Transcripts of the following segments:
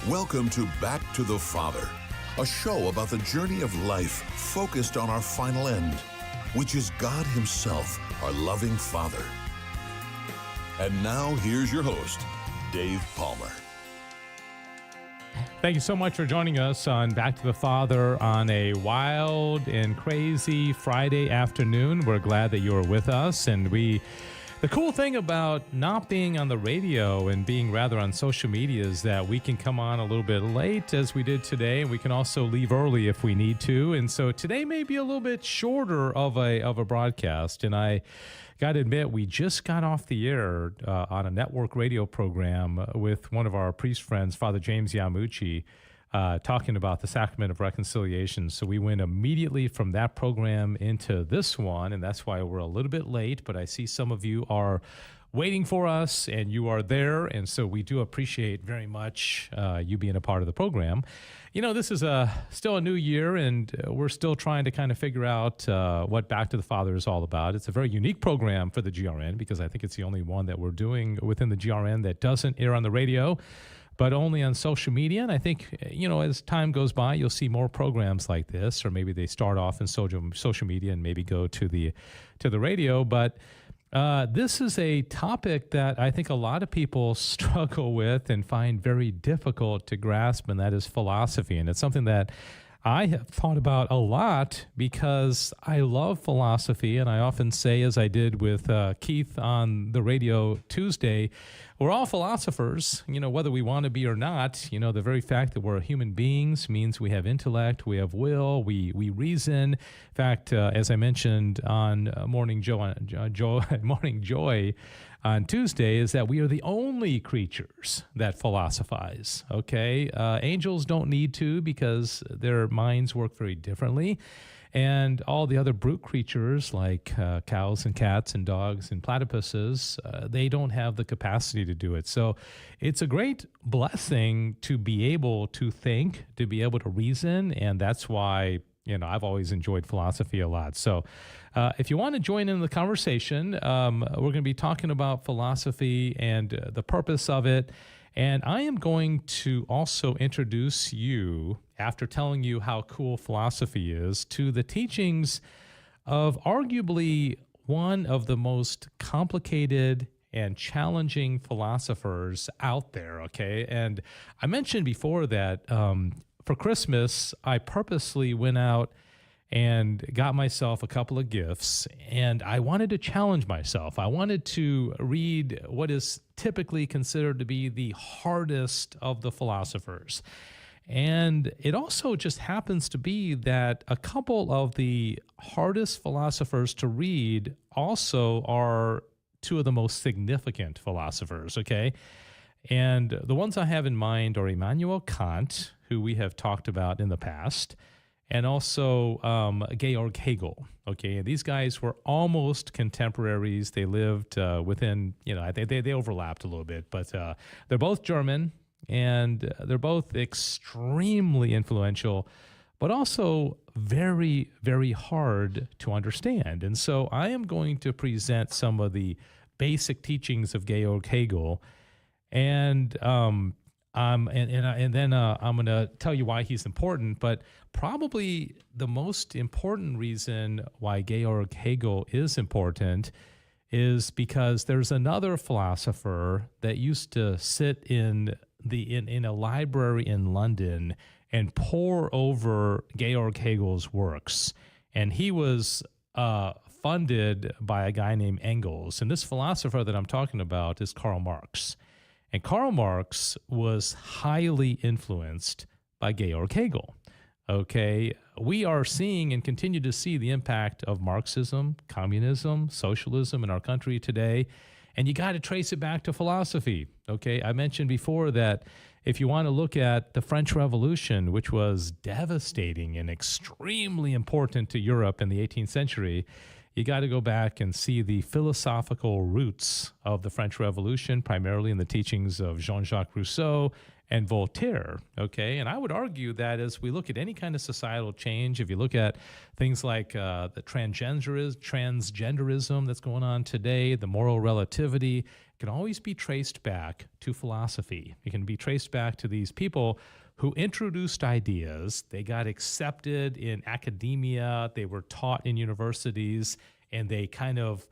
Welcome to Back to the Father, a show about the journey of life focused on our final end, which is God Himself, our loving Father. And now, here's your host, Dave Palmer. Thank you so much for joining us on Back to the Father on a wild and crazy Friday afternoon. We're glad that you are with us, and the cool thing about not being on the radio and being rather on social media is that we can come on a little bit late as we did today, and we can also leave early if we need to. And so today may be a little bit shorter of a broadcast. And I got to admit, we just got off the air on a network radio program with one of our priest friends, Father James Yamuchi, talking about the Sacrament of Reconciliation. So we went immediately from that program into this one, and that's why we're a little bit late. But I see some of you are waiting for us, and you are there, and so we do appreciate very much you being a part of the program. You know, this is still a new year, and we're still trying to kind of figure out what Back to the Father is all about. It's a very unique program for the GRN, because I think it's the only one that we're doing within the GRN that doesn't air on the radio, but only on social media. And I think, you know, as time goes by, you'll see more programs like this, or maybe they start off in social media and maybe go to the radio. But this is a topic that I think a lot of people struggle with and find very difficult to grasp, and that is philosophy. And it's something that I have thought about a lot because I love philosophy, and I often say, as I did with Keith on the radio Tuesday, we're all philosophers, you know, whether we want to be or not. You know, the very fact that we're human beings means we have intellect, we have will, we reason. In fact, as I mentioned on Morning Joy on Tuesday, is that we are the only creatures that philosophize, okay? Angels don't need to because their minds work very differently. And all the other brute creatures like cows and cats and dogs and platypuses, they don't have the capacity to do it. So it's a great blessing to be able to think, to be able to reason, and that's why, you know, I've always enjoyed philosophy a lot. So if you want to join in the conversation, we're going to be talking about philosophy and the purpose of it. And I am going to also introduce you, after telling you how cool philosophy is, to the teachings of arguably one of the most complicated and challenging philosophers out there, okay? And I mentioned before that for Christmas, I purposely went out and got myself a couple of gifts, and I wanted to challenge myself. I wanted to read what is typically considered to be the hardest of the philosophers. And it also just happens to be that a couple of the hardest philosophers to read also are two of the most significant philosophers, okay? And the ones I have in mind are Immanuel Kant, who we have talked about in the past, and also Georg Hegel. Okay, and these guys were almost contemporaries. They lived within, you know, they overlapped a little bit, but they're both German, and they're both extremely influential, but also very, very hard to understand. And so I am going to present some of the basic teachings of Georg Hegel, and then I'm going to tell you why he's important. But probably the most important reason why Georg Hegel is important is because there's another philosopher that used to sit in a library in London and pore over Georg Hegel's works, and he was funded by a guy named Engels. And this philosopher that I'm talking about is Karl Marx. And Karl Marx was highly influenced by Georg Hegel. Okay, we are seeing and continue to see the impact of Marxism, communism, socialism in our country today. And you got to trace it back to philosophy. Okay, I mentioned before that if you want to look at the French Revolution, which was devastating and extremely important to Europe in the 18th century, you got to go back and see the philosophical roots of the French Revolution, primarily in the teachings of Jean-Jacques Rousseau and Voltaire, okay? And I would argue that as we look at any kind of societal change, if you look at things like the transgenderism that's going on today, the moral relativity, can always be traced back to philosophy. It can be traced back to these people who introduced ideas. They got accepted in academia, they were taught in universities, and they kind of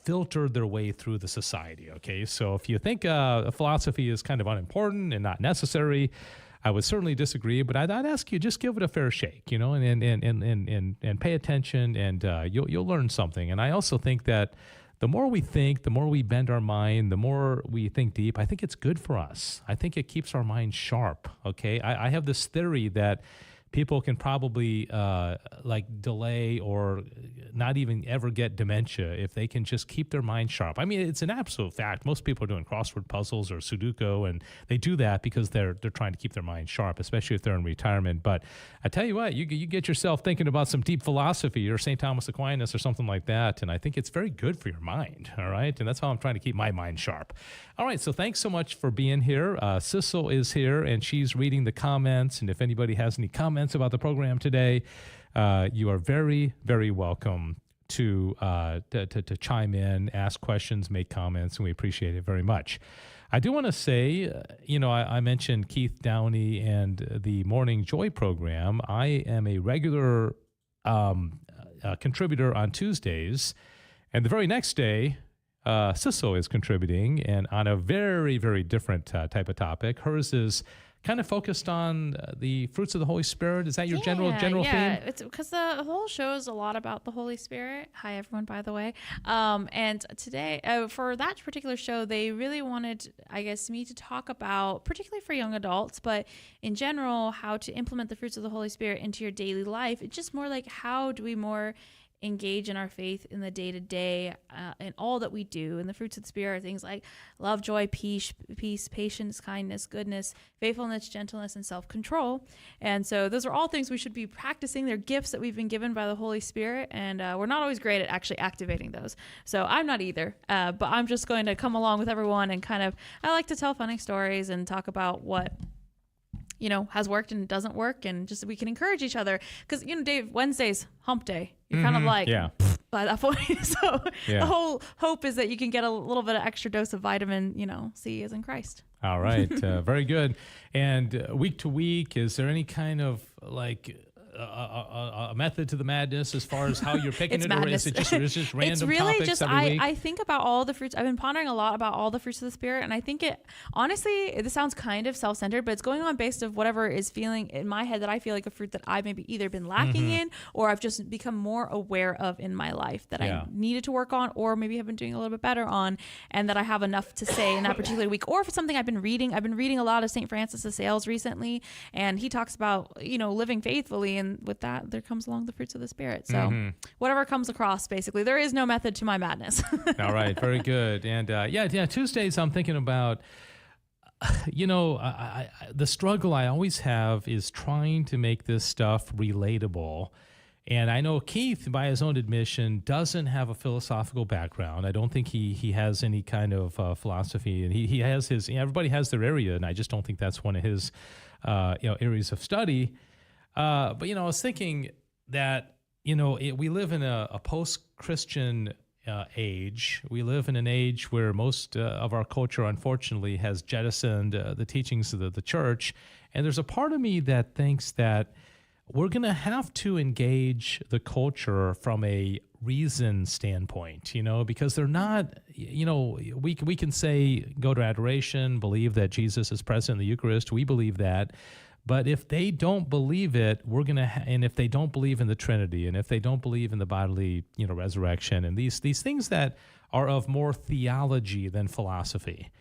filtered their way through the society. Okay, so if you think philosophy is kind of unimportant and not necessary, I would certainly disagree. But I'd ask you, just give it a fair shake, you know, and pay attention, and you'll learn something. And I also think that the more we think, the more we bend our mind, the more we think deep, I think it's good for us. I think it keeps our mind sharp. Okay, I have this theory that people can probably delay or not even ever get dementia if they can just keep their mind sharp. I mean, it's an absolute fact. Most people are doing crossword puzzles or Sudoku, and they do that because they're trying to keep their mind sharp, especially if they're in retirement. But I tell you what, you get yourself thinking about some deep philosophy or St. Thomas Aquinas or something like that, and I think it's very good for your mind, all right? And that's how I'm trying to keep my mind sharp. All right, so thanks so much for being here. Sissel is here, and she's reading the comments, and if anybody has any comments about the program today, you are very, very welcome to chime in, ask questions, make comments, and we appreciate it very much. I do want to say, I mentioned Keith Downey and the Morning Joy program. I am a regular contributor on Tuesdays, and the very next day, Sissel is contributing, and on a very, very different type of topic. Hers is kind of focused on the fruits of the Holy Spirit. Is that your general theme? Yeah, it's because the whole show is a lot about the Holy Spirit. Hi, everyone, by the way. And today, for that particular show, they really wanted, I guess, me to talk about, particularly for young adults, but in general, how to implement the fruits of the Holy Spirit into your daily life. It's just more like, how do we more engage in our faith in the day-to-day and all that we do. And the fruits of the Spirit are things like love, joy, peace, patience, kindness, goodness, faithfulness, gentleness, and self-control. And so those are all things we should be practicing. They're gifts that we've been given by the Holy Spirit, and we're not always great at actually activating those. So I'm not either, but I'm just going to come along with everyone and I like to tell funny stories and talk about what has worked and doesn't work, and just we can encourage each other. Because, Dave, Wednesday's hump day. You're kind of like, by that point. So the whole hope is that you can get a little bit of extra dose of vitamin, C as in Christ. All right. Very good. And week to week, is there any kind of a method to the madness as far as how you're picking it, madness. Or is it just random it's really topics just every week? I think about all the fruits. I've been pondering a lot about all the fruits of the Spirit, and I think this sounds kind of self-centered, but it's going on based of whatever is feeling in my head that I feel like a fruit that I've maybe either been lacking in, or I've just become more aware of in my life that I needed to work on, or maybe have been doing a little bit better on, and that I have enough to say in that particular week. Or for something I've been reading a lot of St. Francis of Sales recently, and he talks about living faithfully, and with that there comes along the fruits of the Spirit. So whatever comes across, basically, there is no method to my madness. All right, very good. And Tuesdays I'm thinking about, the struggle I always have is trying to make this stuff relatable. And I know Keith, by his own admission, doesn't have a philosophical background. I don't think he has any kind of philosophy, and he has his. Everybody has their area, and I just don't think that's one of his areas of study. But I was thinking that we live in a post-Christian age. We live in an age where most of our culture, unfortunately, has jettisoned the teachings of the church, and there's a part of me that thinks that we're going to have to engage the culture from a reason standpoint, because they're not, we can say, go to adoration, believe that Jesus is present in the Eucharist. We believe that. But if they don't believe it, and if they don't believe in the Trinity, and if they don't believe in the bodily, resurrection, and these things that are of more theology than philosophy,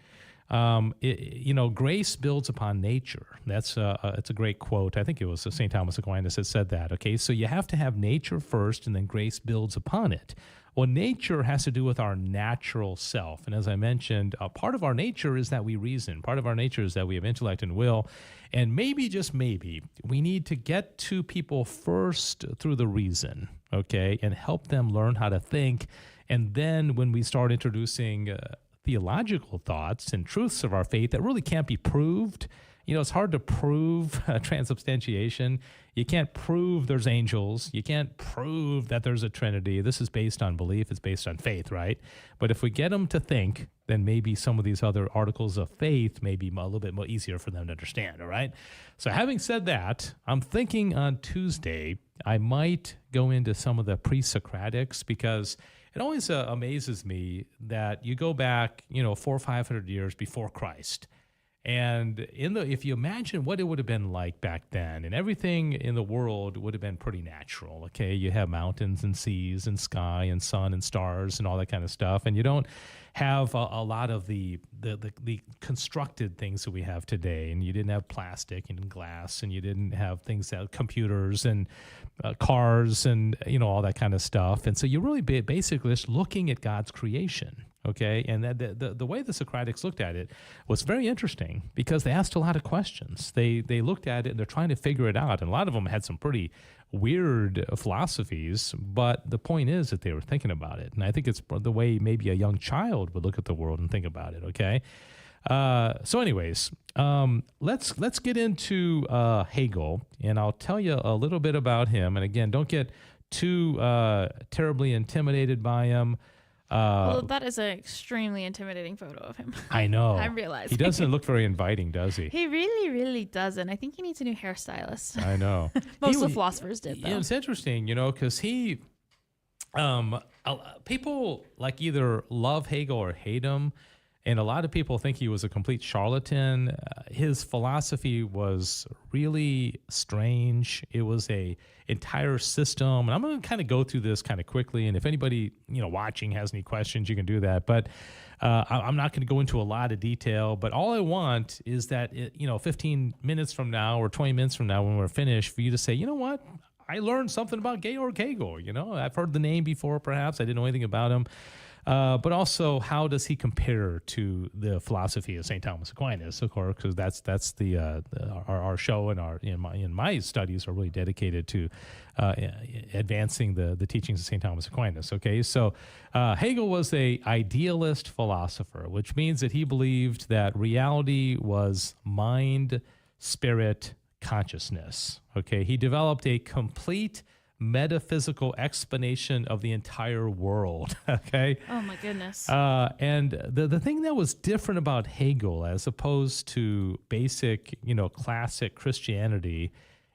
grace builds upon nature. It's a great quote. I think it was St. Thomas Aquinas that said that. Okay, so you have to have nature first, and then grace builds upon it. Well, nature has to do with our natural self. And as I mentioned, part of our nature is that we reason. Part of our nature is that we have intellect and will. And maybe, just maybe, we need to get to people first through the reason, okay, and help them learn how to think. And then when we start introducing theological thoughts and truths of our faith that really can't be proved, it's hard to prove transubstantiation. You can't prove there's angels. You can't prove that there's a Trinity. This is based on belief. It's based on faith, right? But if we get them to think then maybe some of these other articles of faith may be a little bit more easier for them to understand, all right? So having said that, I'm thinking on Tuesday I might go into some of the pre-Socratics, because it always amazes me that you go back, 400 or 500 years before Christ, and if you imagine what it would have been like back then, and everything in the world would have been pretty natural, okay? You have mountains and seas and sky and sun and stars and all that kind of stuff, and you don't have a lot of the constructed things that we have today, and you didn't have plastic and glass, and you didn't have things that computers and cars and all that kind of stuff, and so you're really basically just looking at God's creation. Okay, and the way the Socratics looked at it was very interesting, because they asked a lot of questions. They looked at it and they're trying to figure it out, and a lot of them had some pretty weird philosophies, but the point is that they were thinking about it, and I think it's the way maybe a young child would look at the world and think about it. Okay, so anyways, let's get into Hegel, and I'll tell you a little bit about him. And again, don't get too terribly intimidated by him. Well, that is an extremely intimidating photo of him. I know. I realize. He doesn't look very inviting, does he? He really, really doesn't. I think he needs a new hairstylist. I know. Most of the philosophers did, though. Yeah, it's interesting, because he, people like either love Hegel or hate him, and a lot of people think he was a complete charlatan. His philosophy was really strange. It was a entire system, and I'm going to kind of go through this kind of quickly. And if anybody watching has any questions, you can do that. But I'm not going to go into a lot of detail. But all I want is that 15 minutes from now or 20 minutes from now, when we're finished, for you to say, you know what? I learned something about Georg Hegel. I've heard the name before, perhaps. I didn't know anything about him. But also, how does he compare to the philosophy of St. Thomas Aquinas? Of course, because that's our show, and in my studies are really dedicated to advancing the teachings of St. Thomas Aquinas. Okay, so Hegel was a idealist philosopher, which means that he believed that reality was mind, spirit, consciousness. Okay, he developed a complete metaphysical explanation of the entire world. Okay. Oh my goodness. And the thing that was different about Hegel, as opposed to basic, classic Christianity,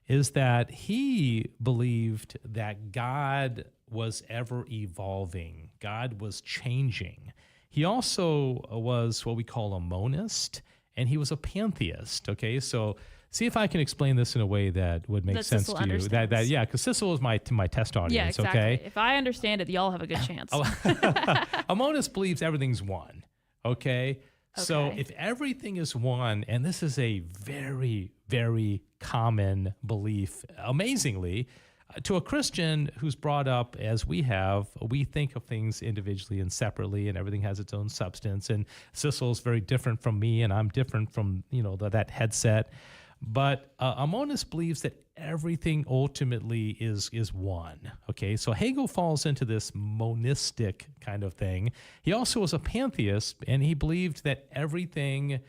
is that he believed that God was ever evolving. God was changing. He also was what we call a monist, and he was a pantheist. Okay, so see if I can explain this in a way that would make sense to you. Because Cecil is my test audience. Yeah, exactly. Okay. If I understand it, y'all have a good chance. A monist believes everything's one. Okay. So if everything is one, and this is a very, very common belief, amazingly, to a Christian who's brought up as we have, we think of things individually and separately, and everything has its own substance. And Cecil's very different from me, and I'm different from that headset. But a monist believes that everything ultimately is one. Okay, so Hegel falls into this monistic kind of thing. He also was a pantheist, and he believed that everything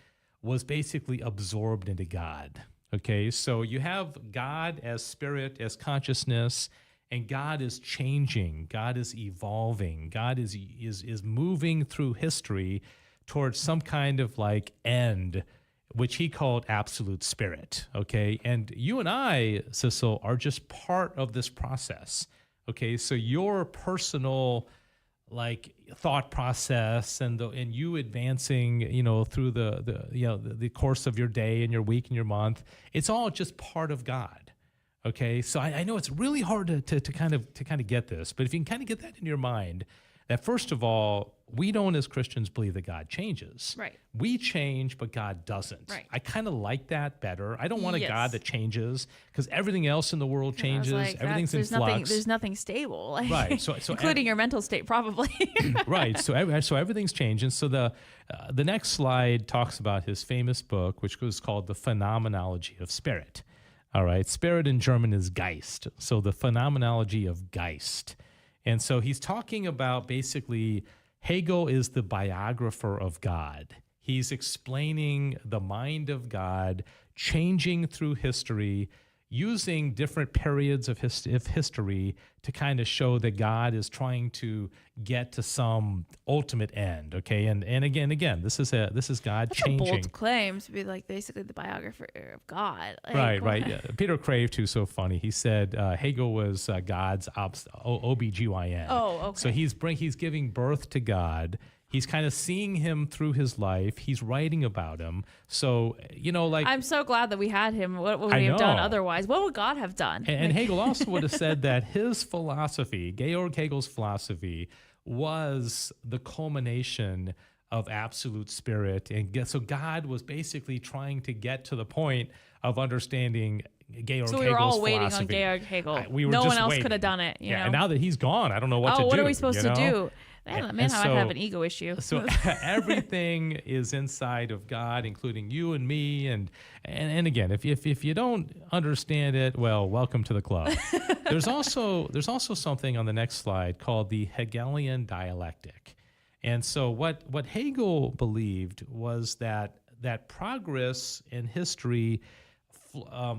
was basically absorbed into God. Okay, so you have God as spirit, as consciousness, and God is changing. God is evolving. God is moving through history towards some kind of like end, which he called absolute spirit. Okay, and you and I, Cecil, are just part of this process. Okay, so your personal thought process and you advancing, through the course of your day and your week and your month, it's all just part of God. Okay, so I know it's really hard to kind of get this, but if you can kind of get that in your mind, that first of all, we don't as Christians believe that God changes. Right. We change, but God doesn't. Right. I kind of like that better. I don't want a God that changes, because everything else in the world changes. Everything's in flux. There's nothing stable. Right. So including your mental state, probably. Right. So everything's changing. So the next slide talks about his famous book, which was called The Phenomenology of Spirit. All right. Spirit in German is Geist. So the phenomenology of Geist. And so he's talking about basically Hegel is the biographer of God. He's explaining the mind of God changing through history, using different periods of history to kind of show that God is trying to get to some ultimate end. Okay, and again, this is God That's changing. a bold claim to be like basically the biographer of God. Like, Right, what? right. Yeah. Peter Kraft, who's so funny, he said Hegel was God's OBGYN. Oh, okay. So he's giving birth to God. He's kind of seeing him through his life. He's writing about him. So, like... I'm so glad that we had him. What would I we have done know. otherwise? What would God have done? And Hegel also would have said that his philosophy, Georg Hegel's philosophy, was the culmination of absolute spirit. And so God was basically trying to get to the point of understanding Georg Hegel's philosophy. So we were all waiting on Georg Hegel. We were no just one else waiting. could have done it. You know? And now that he's gone, I don't know what to do. What are we supposed to do? Man, And I so- have an ego issue. So everything is inside of God, including you and me. And again, if you don't understand it, well, welcome to the club. There's also something on the next slide called the Hegelian dialectic. And so what Hegel believed was that progress in history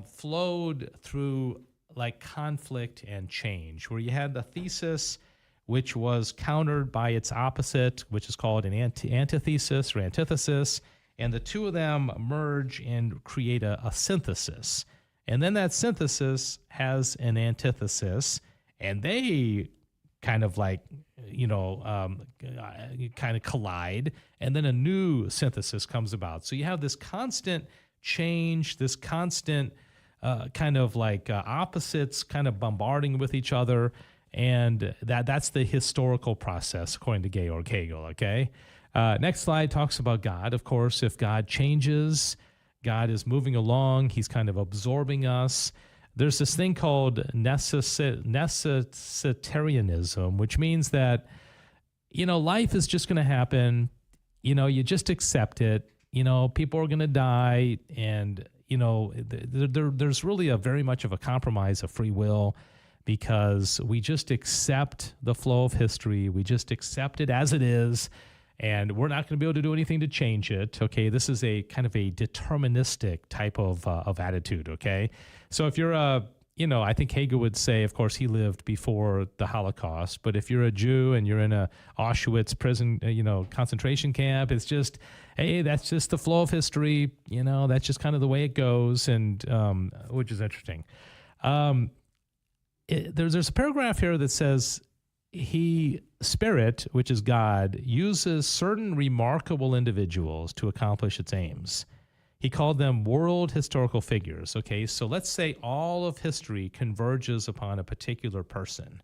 flowed through like conflict and change, where you had the thesis which was countered by its opposite, which is called an antithesis or antithesis, and the two of them merge and create a synthesis. And then that synthesis has an antithesis, and they kind of like, kind of collide, and then a new synthesis comes about. So you have this constant change, this constant kind of like opposites kind of bombarding with each other. And that's the historical process, according to Georg Hegel, okay? Next slide talks about God. Of course, if God changes, God is moving along. He's kind of absorbing us. There's this thing called necessitarianism, which means that, life is just going to happen. You just accept it. People are going to die. And, there's really very much of a compromise of free will, because we just accept the flow of history. We just accept it as it is, and we're not going to be able to do anything to change it. Okay, this is a kind of a deterministic type of attitude. Okay, so if you're I think Hegel would say, of course, he lived before the Holocaust, but if you're a Jew and you're in a Auschwitz prison, concentration camp, it's just, hey, that's just the flow of history. That's just kind of the way it goes, and which is interesting. There's a paragraph here that says Spirit, which is God, uses certain remarkable individuals to accomplish its aims. He called them world historical figures. Okay, so let's say all of history converges upon a particular person.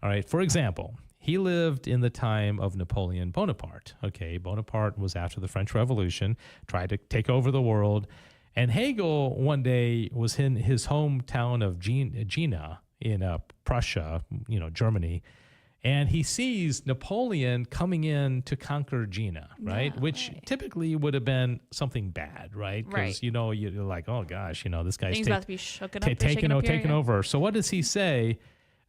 All right, for example, he lived in the time of Napoleon Bonaparte. Okay, Bonaparte was after the French Revolution, tried to take over the world. And Hegel one day was in his hometown of Jena in Prussia, Germany, and he sees Napoleon coming in to conquer Jena, right? Yeah, Which right. typically would have been something bad, right? Because, Right. You're like, oh gosh, this guy's Things about to be shooken up, taken here, yeah. over. So what does he say?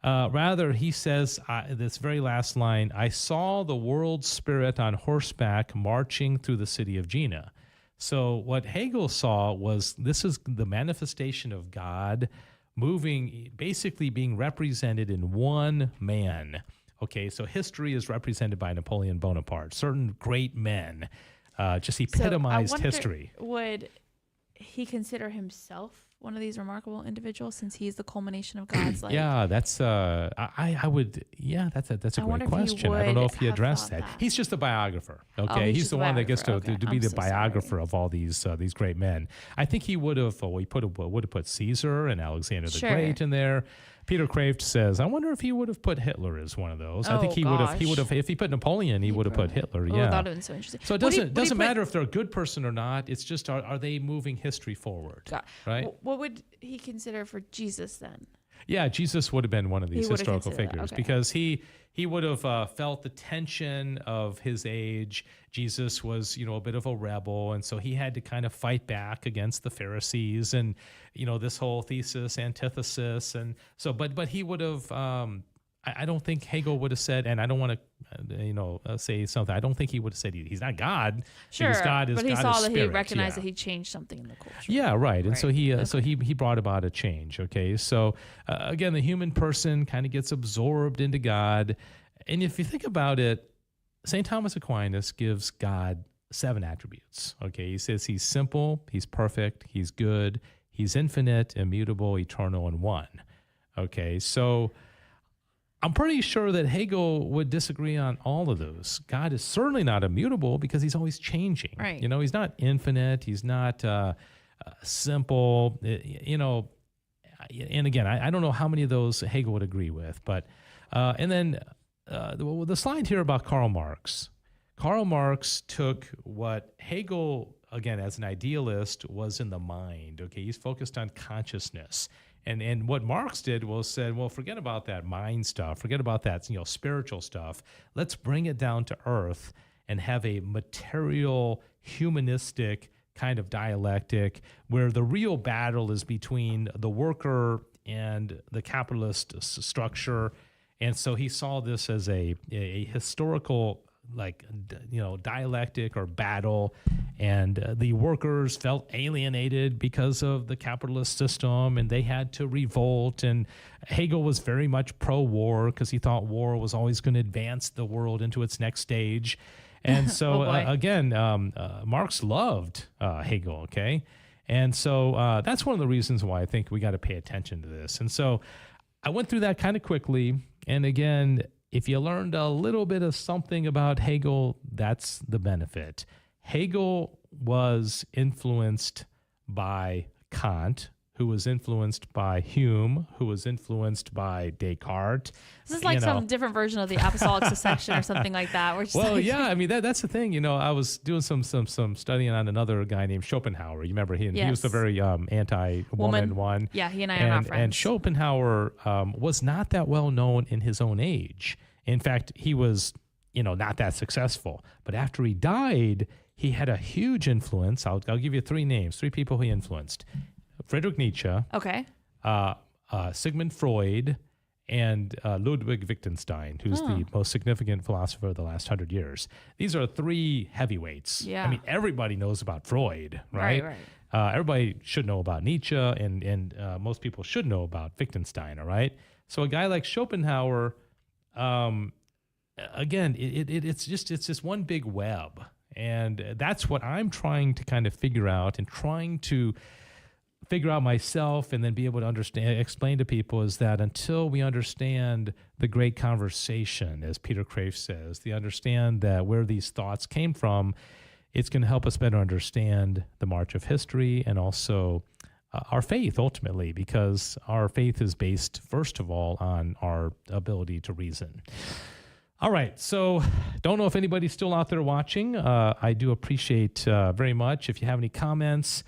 Rather, he says this very last line, I saw the world spirit on horseback marching through the city of Jena. So what Hegel saw was this is the manifestation of God moving, basically being represented in one man. Okay, so history is represented by Napoleon Bonaparte. Certain great men just epitomized So I wonder, history. Would he consider himself one of these remarkable individuals since he's the culmination of God's life? Yeah, that's I would. Yeah, that's a I wonder great if he question. I don't know would if he have addressed thought that. that. He's just a biographer. Okay, he's he's just the a one that gets to biographer. Okay, be I'm the so sorry. biographer of all these great men. I think he would have. Would have put Caesar and Alexander the Sure. Great in there. Peter Kraft says, I wonder if he would have put Hitler as one of those. I think Oh, he would have. He would gosh. have. If he put Napoleon, he would have put Hitler. Oh, Yeah. that would have been so interesting. So it Would he- doesn't would he put- matter if they're a good person or not. It's just are they moving history forward? God. Right? What would he consider for Jesus then? Yeah, Jesus would have been one of these He would have historical considered that, figures okay. because he would have felt the tension of his age. Jesus was, a bit of a rebel, and so he had to kind of fight back against the Pharisees and, this whole thesis, antithesis, and so. But he would have. I don't think Hegel would have said, and I don't want to, say something. I don't think he would have said he's not God. Sure, because God is, but he God saw is that spirit. he recognized Yeah. that he changed something in the culture. Yeah, right. And so Right. he brought about a change. Okay, so again, the human person kind of gets absorbed into God, and if you think about it, St. Thomas Aquinas gives God 7 attributes. Okay, he says he's simple, he's perfect, he's good, he's infinite, immutable, eternal, and one. Okay, so I'm pretty sure that Hegel would disagree on all of those. God is certainly not immutable because he's always changing. Right. He's not infinite. He's not simple. And again, I don't know how many of those Hegel would agree with. But and then the slide here about Karl Marx. Karl Marx took what Hegel, again, as an idealist, was in the mind. Okay, he's focused on consciousness. And what Marx did was said, well, forget about that mind stuff, forget about that spiritual stuff. Let's bring it down to earth and have a material, humanistic kind of dialectic where the real battle is between the worker and the capitalist structure. And so he saw this as a historical dialectic or battle, and the workers felt alienated because of the capitalist system, and they had to revolt. And Hegel was very much pro-war because he thought war was always going to advance the world into its next stage. And so Marx loved Hegel. Okay, and so that's one of the reasons why I think we got to pay attention to this. And so I went through that kind of quickly, and again, if you learned a little bit of something about Hegel, that's the benefit. Hegel was influenced by Kant, who was influenced by Hume, who was influenced by Descartes. This is like some different version of the apostolic succession or something like that. I mean, that's the thing. I was doing some studying on another guy named Schopenhauer. You remember he was the very anti-woman one. Yeah, he and I are not friends. And Schopenhauer was not that well known in his own age. In fact, he was, not that successful. But after he died, he had a huge influence. I'll give you 3 names, 3 people he influenced. Friedrich Nietzsche, okay, Sigmund Freud, and Ludwig Wittgenstein, who's the most significant philosopher of the last 100 years. These are 3 heavyweights. Yeah. I mean, everybody knows about Freud, right? Right. Everybody should know about Nietzsche, and most people should know about Wittgenstein, all right? So a guy like Schopenhauer, again, it's just one big web. And that's what I'm trying to kind of figure out and trying to figure out myself and then be able to explain to people is that until we understand the great conversation, as Peter Kreeft says, the understand that where these thoughts came from, it's going to help us better understand the march of history and also our faith ultimately, because our faith is based, first of all, on our ability to reason. All right, so don't know if anybody's still out there watching. I do appreciate very much. If you have any comments,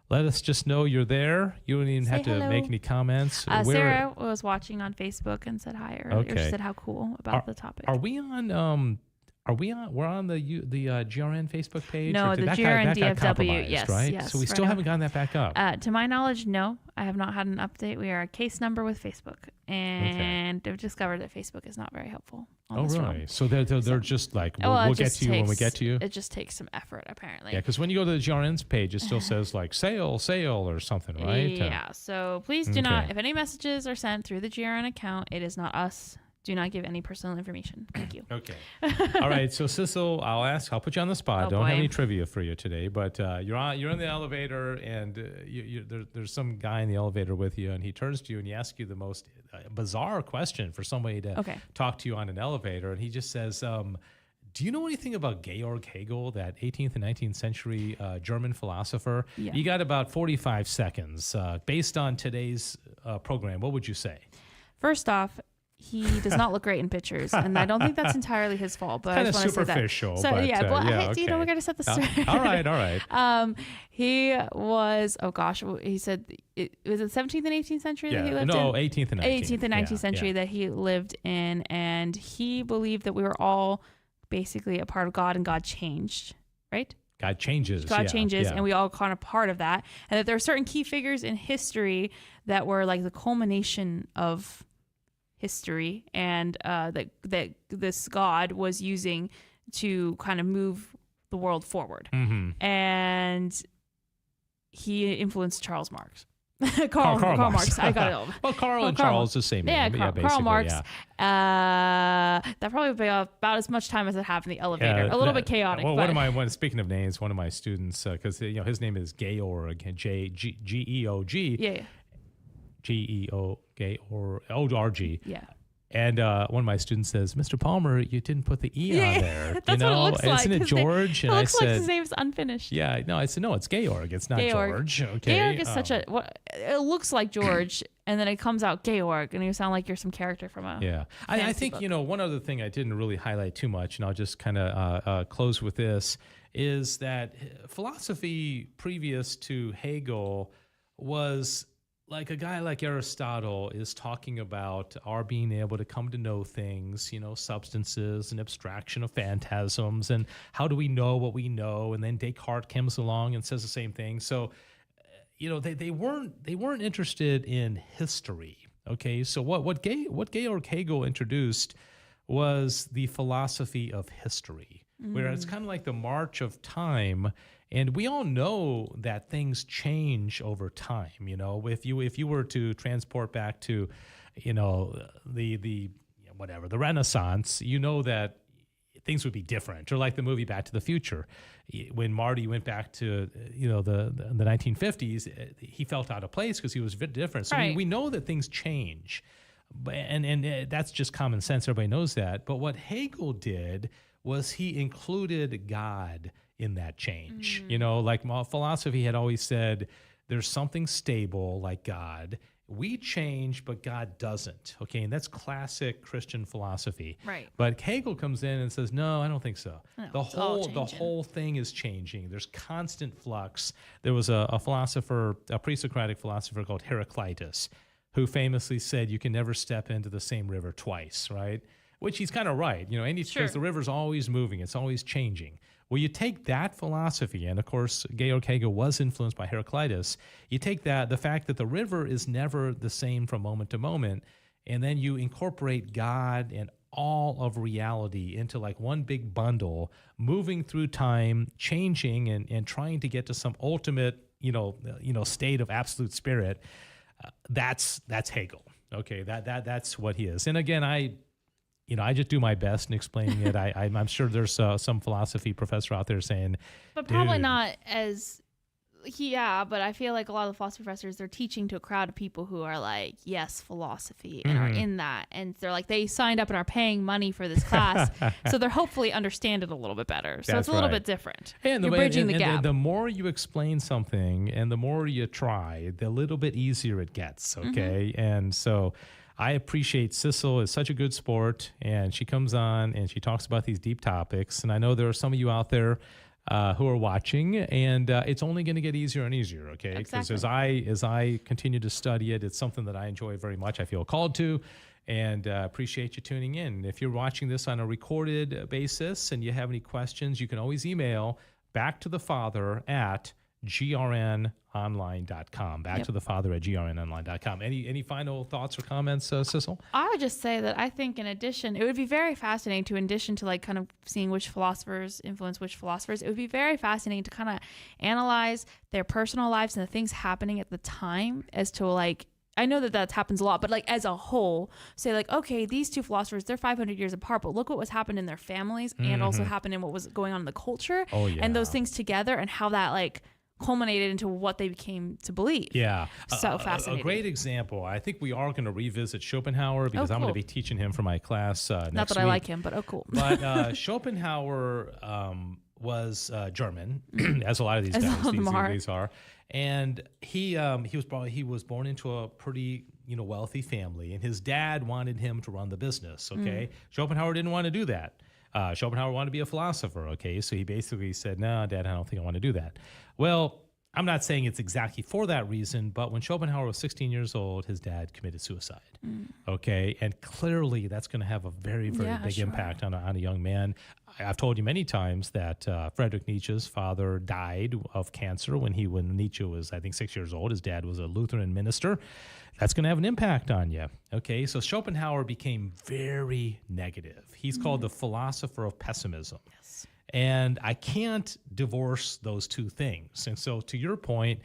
let us just know you're there. You don't even have to make any comments. Sarah was watching on Facebook and said hi earlier. She said how cool about the topic. Are we on? We're on the GRN Facebook page? No, the GRN DFW. Yes, right? yes. So we still haven't gotten that back up. To my knowledge, no. I have not had an update. We are a case number with Facebook, and I've discovered that Facebook is not very helpful. Oh, really? So they're just like, we'll get to you when we get to you? It just takes some effort, apparently. Yeah, because when you go to the GRN's page, it still says like sale or something, right? Yeah, so please do not, if any messages are sent through the GRN account, it is not us. Do not give any personal information. Thank you. Okay. All right. So Sissel, I'll put you on the spot. Don't have any trivia for you today, but you're in the elevator, and there's some guy in the elevator with you, and he turns to you and he asks you the most bizarre question for somebody to talk to you on an elevator, and he just says, do you know anything about Georg Hegel, that 18th and 19th century German philosopher? Yeah. You got about 45 seconds. Based on today's program, what would you say? First off, he does not look great in pictures, and I don't think that's entirely his fault. But kind I of just want to say that. superficial. So but, we got to set the straight. All right. He was. Oh gosh, he said it was the 17th and 18th century that he lived in. No, 18th and 19th. 18th and 19th century that he lived in, and he believed that we were all basically a part of God, and God changed. Right. God changes, and we all kind of part of that, and that there are certain key figures in history that were like the culmination of history, and that this God was using to kind of move the world forward. And he influenced Charles Marx. Karl Marx. I got it all. Well, Karl and Charles, the same name. Karl Marx. Yeah. That probably would be about as much time as I have in the elevator. A little bit chaotic. Well, but speaking of names, one of my students, because his name is Georg, Geog. Yeah. Georg. Yeah. And one of my students says, "Mr. Palmer, you didn't put the E on there. That's what it looks like. Isn't it George?" It looks like his name's unfinished. "Yeah, no." I said, "No, it's Georg. It's not George." Okay. Georg is such a. It looks like George, and then it comes out Georg, and you sound like you're some character from a. Yeah, I think book. One other thing I didn't really highlight too much, and I'll just kind of close with this, is that philosophy previous to Hegel was. Like a guy like Aristotle is talking about our being able to come to know things, substances and abstraction of phantasms, and how do we know what we know? And then Descartes comes along and says the same thing. So, they weren't interested in history. Okay, so what Georg Hegel introduced was the philosophy of history, where it's kind of like the march of time. And we all know that things change over time. If you were to transport back to, the Renaissance, that things would be different. Or like the movie Back to the Future, when Marty went back to the 1950s, he felt out of place because he was a bit different. So right. we know that things change, and that's just common sense. Everybody knows that. But what Hegel did was he included God in that change. Like philosophy had always said, there's something stable like God. We change, but God doesn't. Okay, and that's classic Christian philosophy. Right. But Hegel comes in and says, no, I don't think so. No, the whole thing is changing. There's constant flux. There was a philosopher, a pre-Socratic philosopher called Heraclitus, who famously said, you can never step into the same river twice, right? Which he's kind of right. Because the river's always moving. It's always changing. Well, you take that philosophy, and of course, Georg Hegel was influenced by Heraclitus. You take the fact that the river is never the same from moment to moment, and then you incorporate God and all of reality into like one big bundle, moving through time, changing, and trying to get to some ultimate, state of absolute spirit. That's Hegel. Okay, that's what he is. And again, I just do my best in explaining it. I'm sure there's some philosophy professor out there saying, but probably not as, but I feel like a lot of the philosophy professors, they're teaching to a crowd of people who are like, yes, philosophy, and are in that. And they're like, they signed up and are paying money for this class. So they're hopefully understand it a little bit better. So it's a little bit different. And you're bridging the gap. The more you explain something and the more you try, the little bit easier it gets. Okay. And so I appreciate Sissel is such a good sport, and she comes on and she talks about these deep topics. And I know there are some of you out there who are watching, and it's only going to get easier and easier, okay? Because as I continue to study it, it's something that I enjoy very much. I feel called to, and appreciate you tuning in. If you're watching this on a recorded basis and you have any questions, you can always email back to the Father at grnonline.com. Back to the Father at grnonline.com. Any final thoughts or comments, Sissel? I would just say that I think in addition, it would be very fascinating to, in addition to like kind of seeing which philosophers influence which philosophers, it would be very fascinating to kind of analyze their personal lives and the things happening at the time as to like, I know that happens a lot, but like as a whole, say like, okay, these two philosophers, they're 500 years apart, but look what was happened in their families and also happened in what was going on in the culture. Oh, yeah. And those things together and how that like culminated into what they became to believe. Yeah. So fascinating. A great example. I think we are going to revisit Schopenhauer because I'm going to be teaching him for my class next week. Not that I like him, but cool. But Schopenhauer was German, as a lot of these guys these are. And he was born into a pretty wealthy family, and his dad wanted him to run the business. Okay, Schopenhauer didn't want to do that. Schopenhauer wanted to be a philosopher. Okay, so he basically said, "No, Dad, I don't think I want to do that." Well, I'm not saying it's exactly for that reason, but when Schopenhauer was 16 years old, his dad committed suicide. Okay. And clearly that's going to have a very, very big impact on a young man. I've told you many times that Friedrich Nietzsche's father died of cancer when Nietzsche was, I think, 6 years old. His dad was a Lutheran minister. That's going to have an impact on you. Okay. So Schopenhauer became very negative. He's called the philosopher of pessimism. Yes. And I can't divorce those two things. And so to your point,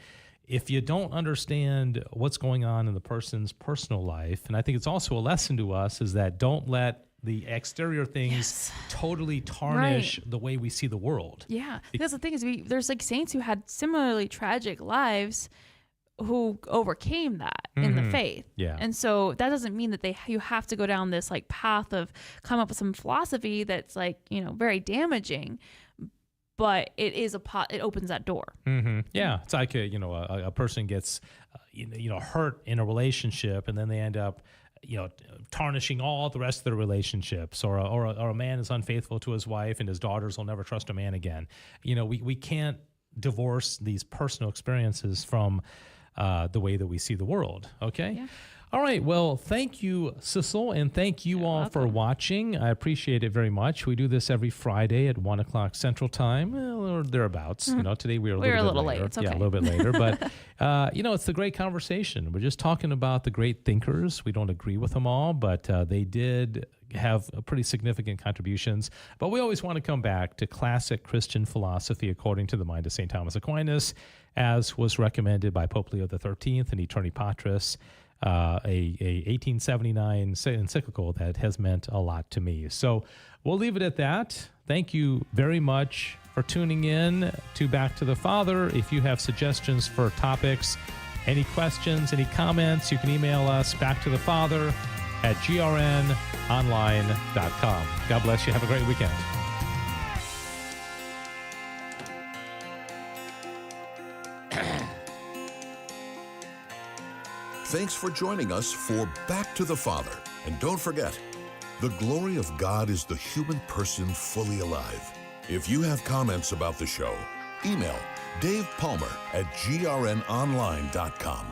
if you don't understand what's going on in the person's personal life, and I think it's also a lesson to us, is that don't let the exterior things totally tarnish the way we see the world. Yeah. Because the thing is, there's like saints who had similarly tragic lives who overcame that in the faith. Yeah. And so that doesn't mean that you have to go down this like path of come up with some philosophy that's like, very damaging, but it opens that door. Yeah. It's like a person gets hurt in a relationship, and then they end up tarnishing all the rest of their relationships, or a man is unfaithful to his wife and his daughters will never trust a man again. We can't divorce these personal experiences from the way that we see the world. Okay. Yeah. All right. Well, thank you, Sissel, and thank you all for watching. I appreciate it very much. We do this every Friday at 1 o'clock Central Time, or thereabouts. Today we were a little bit later. Late. It's okay. Yeah, a little bit later. But, it's the great conversation. We're just talking about the great thinkers. We don't agree with them all, but they did have pretty significant contributions. But we always want to come back to classic Christian philosophy according to the mind of St. Thomas Aquinas, as was recommended by Pope Leo XIII in Aeterni Patris, a 1879 encyclical that has meant a lot to me. So we'll leave it at that. Thank you very much for tuning in to Back to the Father. If you have suggestions for topics, any questions, any comments, you can email us backtothefather@grnonline.com. God bless you. Have a great weekend. Thanks for joining us for Back to the Father. And don't forget, the glory of God is the human person fully alive. If you have comments about the show, email Dave Palmer at grnonline.com.